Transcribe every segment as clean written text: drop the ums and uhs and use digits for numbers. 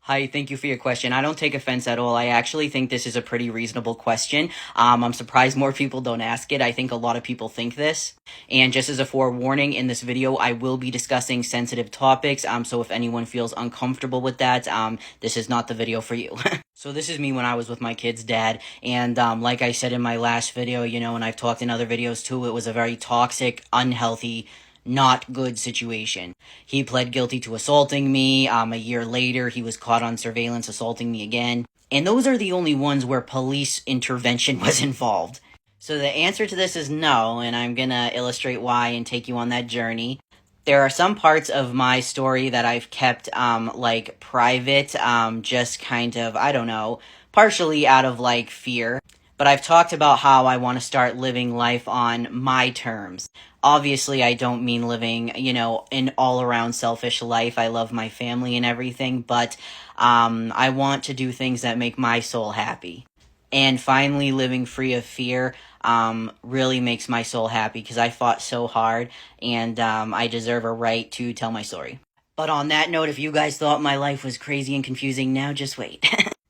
Hi, thank you for your question. I don't take offense at all. I actually think this is a pretty reasonable question. I'm surprised more people don't ask it. I think a lot of people think this. And just as a forewarning, in this video, I will be discussing sensitive topics. So if anyone feels uncomfortable with that, this is not the video for you. So this is me when I was with my kid's dad. And like I said in my last video, and I've talked in other videos too, it was a very toxic, unhealthy, not good situation. He pled guilty to assaulting me. A year later, he was caught on surveillance assaulting me again. And those are the only ones where police intervention was involved. So the answer to this is no, and I'm gonna illustrate why and take you on that journey. There are some parts of my story that I've kept, private, just kind of, I don't know, partially out of, fear. But I've talked about how I want to start living life on my terms. Obviously, I don't mean living, an all-around selfish life. I love my family and everything, but I want to do things that make my soul happy. And finally, living free of fear really makes my soul happy because I fought so hard, and I deserve a right to tell my story. But on that note, if you guys thought my life was crazy and confusing, now just wait.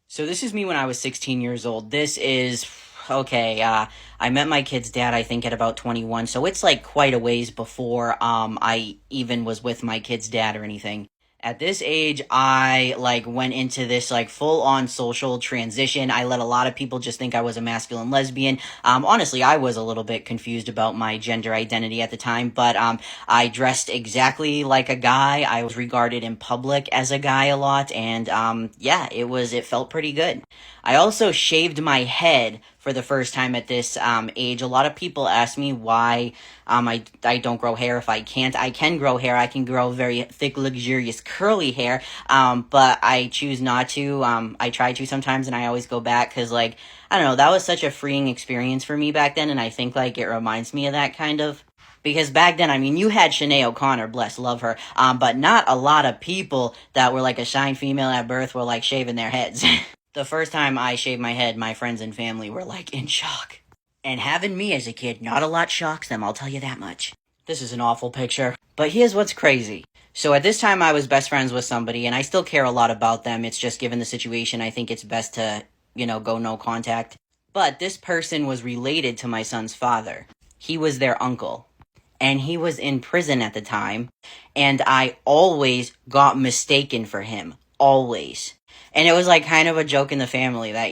So this is me when I was 16 years old. This is, okay, I met my kid's dad, I think, at about 21, so it's quite a ways before I even was with my kid's dad or anything. At this age, I went into this full-on social transition. I let a lot of people just think I was a masculine lesbian. Honestly, I was a little bit confused about my gender identity at the time, but I dressed exactly like a guy. I was regarded in public as a guy a lot, and yeah, it felt pretty good. I also shaved my head for the first time at this age. A lot of people ask me why I don't grow hair if I can't. I can grow hair. I can grow very thick, luxurious, curly hair, but I choose not to. I try to sometimes, and I always go back because, I don't know, that was such a freeing experience for me back then, and I think, it reminds me of that kind of. Because back then, I mean, you had Sinead O'Connor, bless, love her, but not a lot of people that were a shy female at birth were shaving their heads. The first time I shaved my head, my friends and family were in shock. And having me as a kid, not a lot shocks them, I'll tell you that much. This is an awful picture, but here's what's crazy. So at this time I was best friends with somebody, and I still care a lot about them. It's just given the situation, I think it's best to, go no contact. But this person was related to my son's father. He was their uncle. And he was in prison at the time, and I always got mistaken for him. Always. And it was kind of a joke in the family that,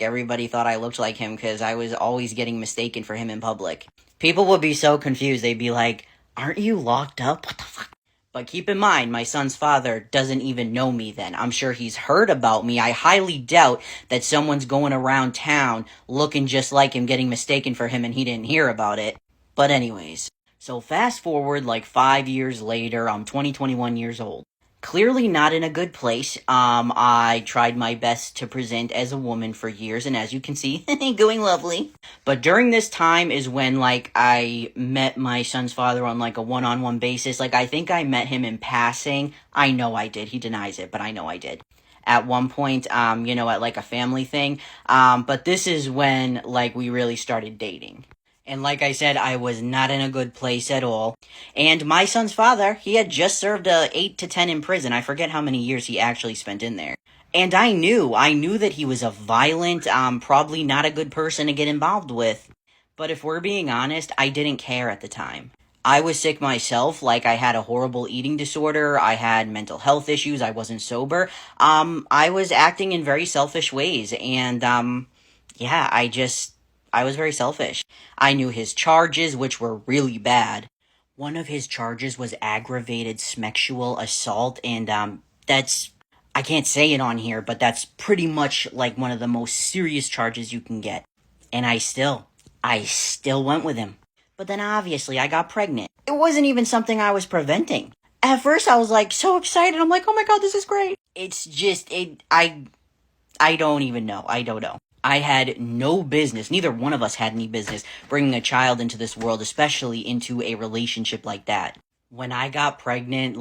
everybody thought I looked like him because I was always getting mistaken for him in public. People would be so confused. They'd be like, aren't you locked up? What the fuck? But keep in mind, my son's father doesn't even know me then. I'm sure he's heard about me. I highly doubt that someone's going around town looking just like him, getting mistaken for him, and he didn't hear about it. But anyways, so fast forward 5 years later, I'm 21 years old. Clearly not in a good place. I tried my best to present as a woman for years, and as you can see, going lovely. But during this time is when, I met my son's father on, a one-on-one basis. I think I met him in passing. I know I did. He denies it, but I know I did. At one point, at, a family thing. But this is when, we really started dating. And like I said, I was not in a good place at all. And my son's father, he had just served 8 to 10 in prison. I forget how many years he actually spent in there. And I knew that he was a violent, probably not a good person to get involved with. But if we're being honest, I didn't care at the time. I was sick myself, I had a horrible eating disorder, I had mental health issues, I wasn't sober. I was acting in very selfish ways, and, yeah, I was very selfish. I knew his charges, which were really bad. One of his charges was aggravated sexual assault, and that's, I can't say it on here, but that's pretty much one of the most serious charges you can get. And I still went with him. But then obviously I got pregnant. It wasn't even something I was preventing. At first I was so excited. I'm oh my god, this is great. It's just, I don't even know. I don't know. I had no business, neither one of us had any business, bringing a child into this world, especially into a relationship like that. When I got pregnant,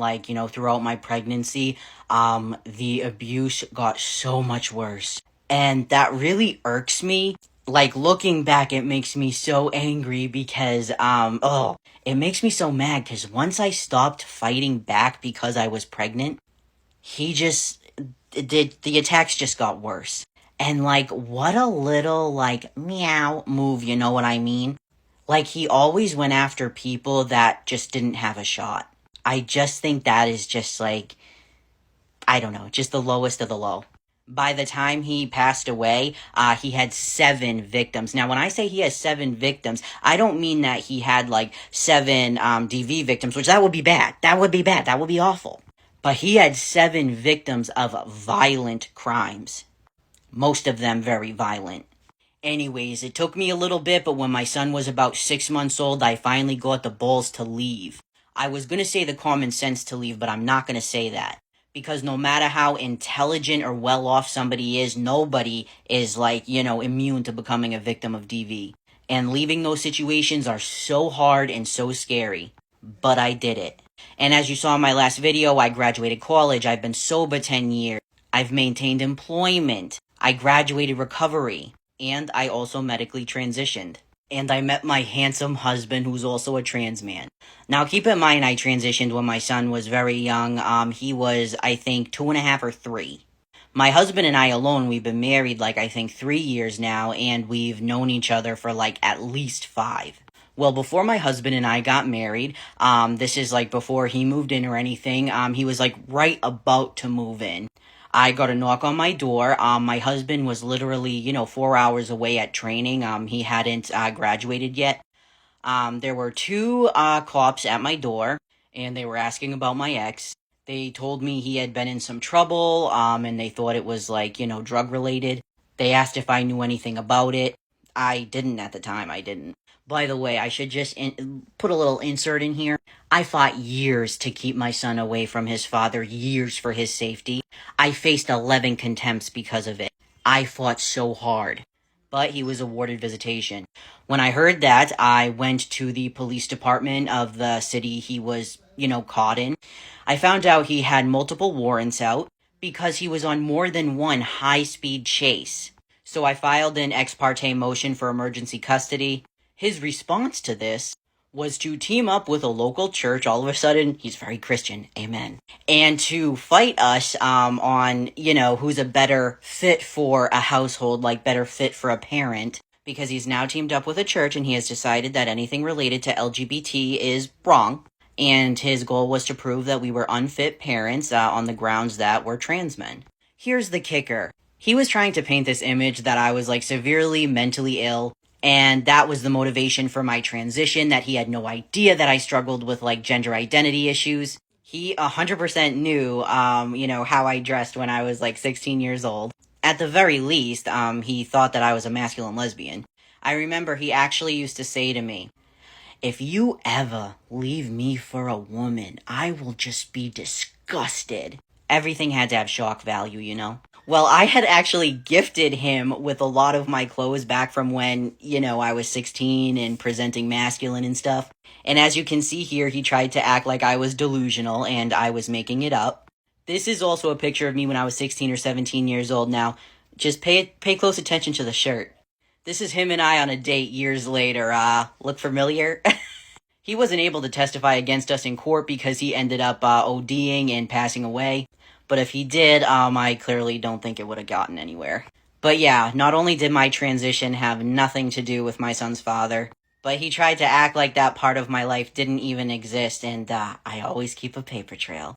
throughout my pregnancy, the abuse got so much worse. And that really irks me. Looking back, it makes me so angry because, it makes me so mad because once I stopped fighting back because I was pregnant, he just the attacks just got worse. And like, what a little like meow move, you know what I mean? Like, he always went after people that just didn't have a shot. I just think that is just like, I don't know, just the lowest of the low. By the time he passed away, he had 7 victims. Now, when I say he has 7 victims, I don't mean that he had like 7 DV victims, which that would be bad. That would be bad. That would be awful. But he had 7 victims of violent crimes. Most of them very violent. Anyways, it took me a little bit, but when my son was about 6 months old, I finally got the balls to leave. I was gonna say the common sense to leave, but I'm not gonna say that. Because no matter how intelligent or well off somebody is, nobody is like, immune to becoming a victim of DV. And leaving those situations are so hard and so scary. But I did it. And as you saw in my last video, I graduated college, I've been sober 10 years, I've maintained employment, I graduated recovery, and I also medically transitioned. And I met my handsome husband, who's also a trans man. Now, keep in mind, I transitioned when my son was very young. He was, I think, 2.5 or 3. My husband and I alone, we've been married, I think 3 years now, and we've known each other for, at least 5. Well, before my husband and I got married, this is, before he moved in or anything, he was, right about to move in. I got a knock on my door. My husband was literally, 4 hours away at training. He hadn't graduated yet. There were 2 cops at my door, and they were asking about my ex. They told me he had been in some trouble, and they thought it was, drug-related. They asked if I knew anything about it. I didn't at the time, I didn't. By the way, I should just put a little insert in here. I fought years to keep my son away from his father, years for his safety. I faced 11 contempts because of it. I fought so hard. But he was awarded visitation. When I heard that, I went to the police department of the city he was, caught in. I found out he had multiple warrants out because he was on more than one high-speed chase. So I filed an ex parte motion for emergency custody. His response to this was to team up with a local church. All of a sudden, he's very Christian, amen. And to fight us on, who's a better fit for a household, better fit for a parent, because he's now teamed up with a church and he has decided that anything related to LGBT is wrong. And his goal was to prove that we were unfit parents on the grounds that we're trans men. Here's the kicker. He was trying to paint this image that I was severely mentally ill, and that was the motivation for my transition, that he had no idea that I struggled with gender identity issues. He 100% knew, how I dressed when I was 16 years old. At the very least, he thought that I was a masculine lesbian. I remember he actually used to say to me, "If you ever leave me for a woman, I will just be disgusted." Everything had to have shock value, Well, I had actually gifted him with a lot of my clothes back from when, I was 16 and presenting masculine and stuff. And as you can see here, he tried to act like I was delusional and I was making it up. This is also a picture of me when I was 16 or 17 years old. Now, just pay close attention to the shirt. This is him and I on a date years later. Look familiar? He wasn't able to testify against us in court because he ended up ODing and passing away. But if he did, I clearly don't think it would have gotten anywhere. But yeah, not only did my transition have nothing to do with my son's father, but he tried to act like that part of my life didn't even exist, and I always keep a paper trail.